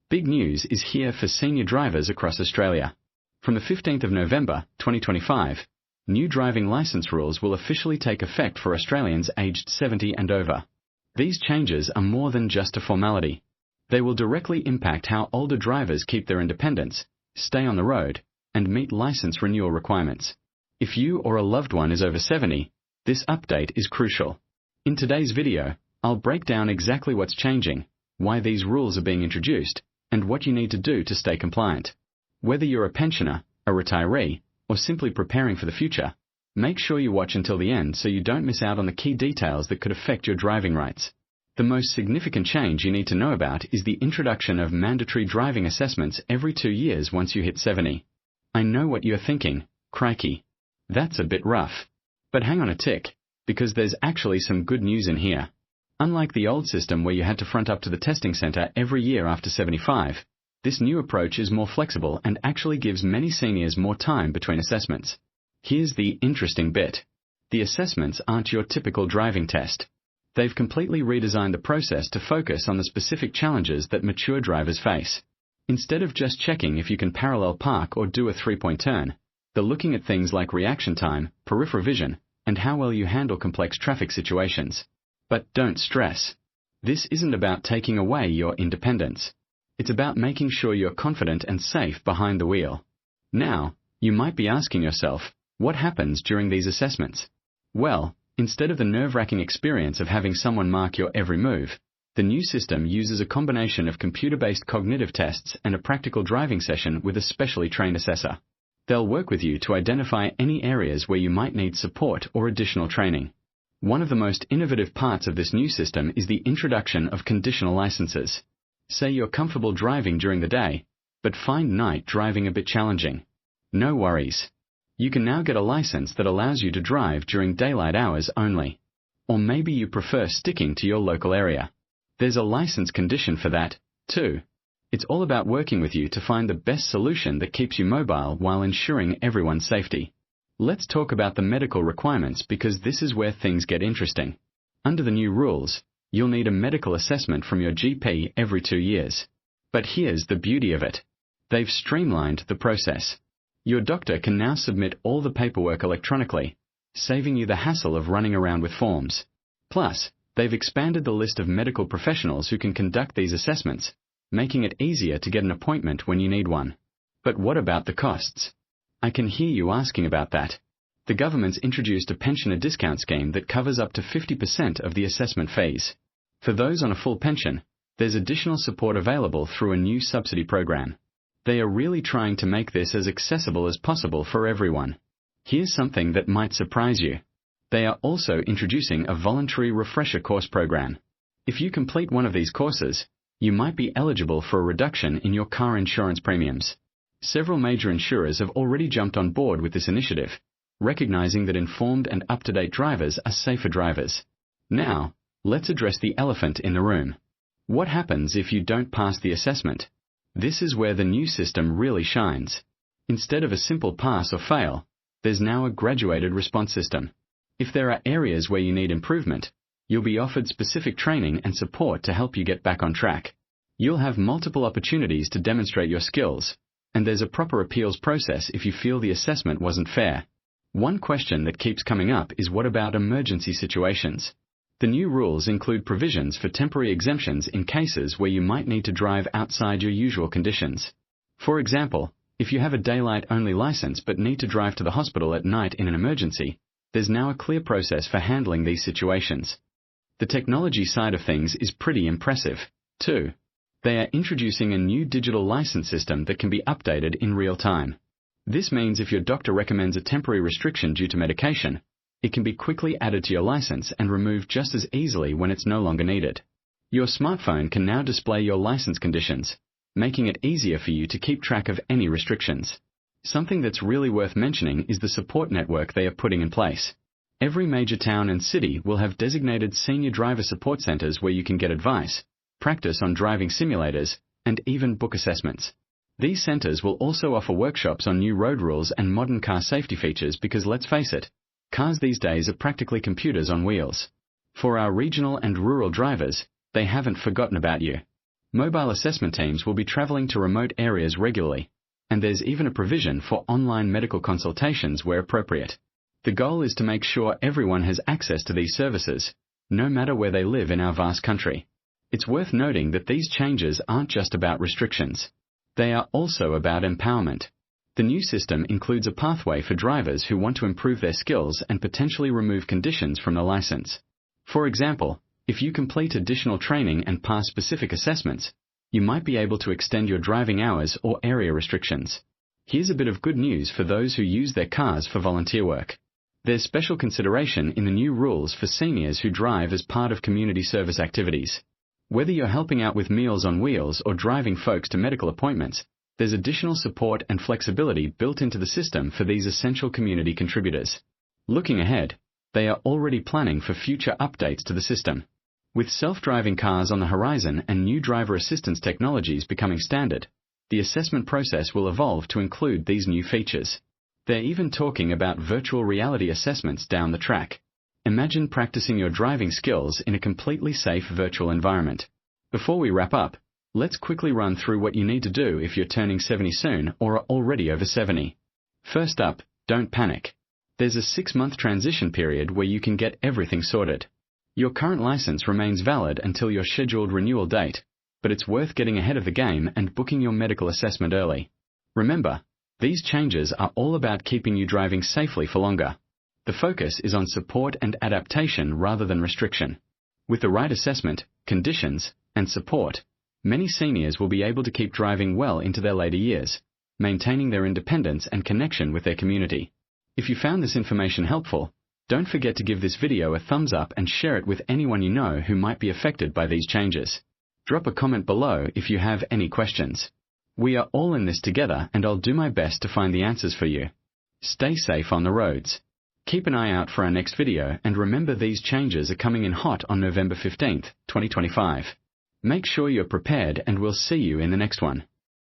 Big news is here for senior drivers across Australia. From the 15th of November, 2025, new driving licence rules will officially take effect for Australians aged 70 and over. These changes are more than just a formality. They will directly impact how older drivers keep their independence, stay on the road, and meet licence renewal requirements. If you or a loved one is over 70, this update is crucial. In today's video, I'll break down exactly what's changing, why these rules are being introduced, and what you need to do to stay compliant. Whether you're a pensioner, a retiree, or simply preparing for the future, make sure you watch until the end so you don't miss out on the key details that could affect your driving rights. The most significant change you need to know about is the introduction of mandatory driving assessments every 2 years once you hit 70. I know what you're thinking, crikey. That's a bit rough. But hang on a tick, because there's actually some good news in here. Unlike the old system where you had to front up to the testing centre every year after 75, this new approach is more flexible and actually gives many seniors more time between assessments. Here's the interesting bit. The assessments aren't your typical driving test. They've completely redesigned the process to focus on the specific challenges that mature drivers face. Instead of just checking if you can parallel park or do a 3-point turn, they're looking at things like reaction time, peripheral vision, and how well you handle complex traffic situations. But don't stress. This isn't about taking away your independence. It's about making sure you're confident and safe behind the wheel. Now, you might be asking yourself, what happens during these assessments? Well, instead of the nerve-wracking experience of having someone mark your every move, the new system uses a combination of computer-based cognitive tests and a practical driving session with a specially trained assessor. They'll work with you to identify any areas where you might need support or additional training. One of the most innovative parts of this new system is the introduction of conditional licenses. Say you're comfortable driving during the day, but find night driving a bit challenging. No worries. You can now get a license that allows you to drive during daylight hours only. Or maybe you prefer sticking to your local area. There's a license condition for that, too. It's all about working with you to find the best solution that keeps you mobile while ensuring everyone's safety. Let's talk about the medical requirements because this is where things get interesting. Under the new rules, you'll need a medical assessment from your GP every 2 years. But here's the beauty of it. They've streamlined the process. Your doctor can now submit all the paperwork electronically, saving you the hassle of running around with forms. Plus, they've expanded the list of medical professionals who can conduct these assessments, making it easier to get an appointment when you need one. But what about the costs? I can hear you asking about that. The government's introduced a pensioner discount scheme that covers up to 50% of the assessment fees. For those on a full pension, there's additional support available through a new subsidy program. They are really trying to make this as accessible as possible for everyone. Here's something that might surprise you. They are also introducing a voluntary refresher course program. If you complete one of these courses, you might be eligible for a reduction in your car insurance premiums. Several major insurers have already jumped on board with this initiative, recognizing that informed and up-to-date drivers are safer drivers. Now, let's address the elephant in the room. What happens if you don't pass the assessment? This is where the new system really shines. Instead of a simple pass or fail, there's now a graduated response system. If there are areas where you need improvement, you'll be offered specific training and support to help you get back on track. You'll have multiple opportunities to demonstrate your skills, and there's a proper appeals process if you feel the assessment wasn't fair. One question that keeps coming up is what about emergency situations? The new rules include provisions for temporary exemptions in cases where you might need to drive outside your usual conditions. For example, if you have a daylight-only license but need to drive to the hospital at night in an emergency, there's now a clear process for handling these situations. The technology side of things is pretty impressive, too. They are introducing a new digital license system that can be updated in real time. This means if your doctor recommends a temporary restriction due to medication, it can be quickly added to your license and removed just as easily when it's no longer needed. Your smartphone can now display your license conditions, making it easier for you to keep track of any restrictions. Something that's really worth mentioning is the support network they are putting in place. Every major town and city will have designated senior driver support centers where you can get advice, practice on driving simulators, and even book assessments. These centers will also offer workshops on new road rules and modern car safety features because let's face it, cars these days are practically computers on wheels. For our regional and rural drivers, they haven't forgotten about you. Mobile assessment teams will be traveling to remote areas regularly, and there's even a provision for online medical consultations where appropriate. The goal is to make sure everyone has access to these services, no matter where they live in our vast country. It's worth noting that these changes aren't just about restrictions. They are also about empowerment. The new system includes a pathway for drivers who want to improve their skills and potentially remove conditions from the license. For example, if you complete additional training and pass specific assessments, you might be able to extend your driving hours or area restrictions. Here's a bit of good news for those who use their cars for volunteer work. There's special consideration in the new rules for seniors who drive as part of community service activities. Whether you're helping out with Meals on Wheels or driving folks to medical appointments, there's additional support and flexibility built into the system for these essential community contributors. Looking ahead, they are already planning for future updates to the system. With self-driving cars on the horizon and new driver assistance technologies becoming standard, the assessment process will evolve to include these new features. They're even talking about virtual reality assessments down the track. Imagine practicing your driving skills in a completely safe virtual environment. Before we wrap up, let's quickly run through what you need to do if you're turning 70 soon or are already over 70. First up, don't panic. There's a 6-month transition period where you can get everything sorted. Your current license remains valid until your scheduled renewal date, but it's worth getting ahead of the game and booking your medical assessment early. Remember, these changes are all about keeping you driving safely for longer. The focus is on support and adaptation rather than restriction. With the right assessment, conditions, and support, many seniors will be able to keep driving well into their later years, maintaining their independence and connection with their community. If you found this information helpful, don't forget to give this video a thumbs up and share it with anyone you know who might be affected by these changes. Drop a comment below if you have any questions. We are all in this together, and I'll do my best to find the answers for you. Stay safe on the roads. Keep an eye out for our next video, and remember these changes are coming in hot on November 15th, 2025. Make sure you're prepared, and we'll see you in the next one.